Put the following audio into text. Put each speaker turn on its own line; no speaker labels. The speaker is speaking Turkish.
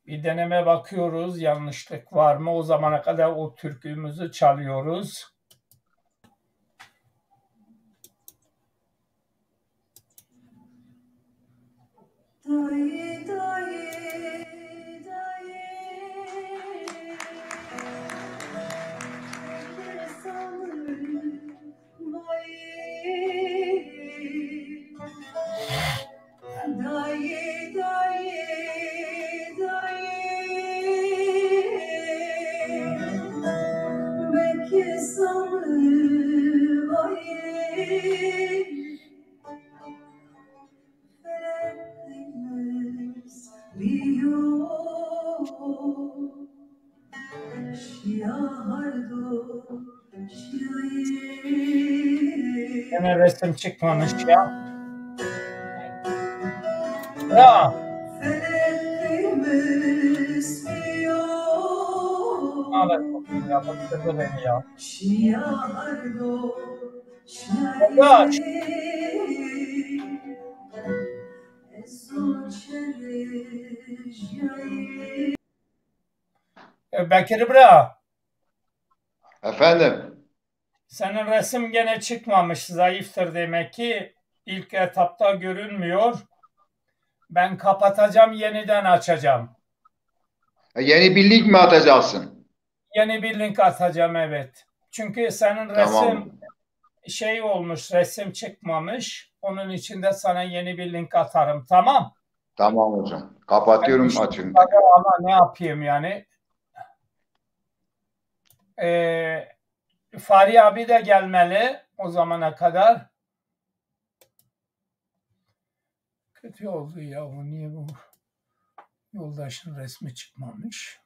Bir deneme bakıyoruz. Yanlışlık var mı? O zamana kadar o türkümüzü çalıyoruz.
Dayı dayı dayı dayı dayı belki sanır vay felekimiz diyor şiardo
Yine resim çıkmamış ya. Ya.
felekimiz diyor
Evet, ya bıktırdı beni ya.
şiardo
Arkadaş. Bekir Bra,
Efendim?
senin resim gene çıkmamış, zayıftır demek ki. İlk etapta görünmüyor. Ben kapatacağım, yeniden açacağım.
Yeni bir link mi atacaksın?
Yeni bir link atacağım, evet. Çünkü senin
Tamam.
resim olmuş, resim çıkmamış. Onun için de sana yeni bir link atarım, tamam?
Tamam hocam. Kapatıyorum,
Ben
açın.
ama ne yapayım yani? Fahri abi de gelmeli o zamana kadar. Kötü oldu ya, bu niye bu yoldaşın resmi çıkmamış?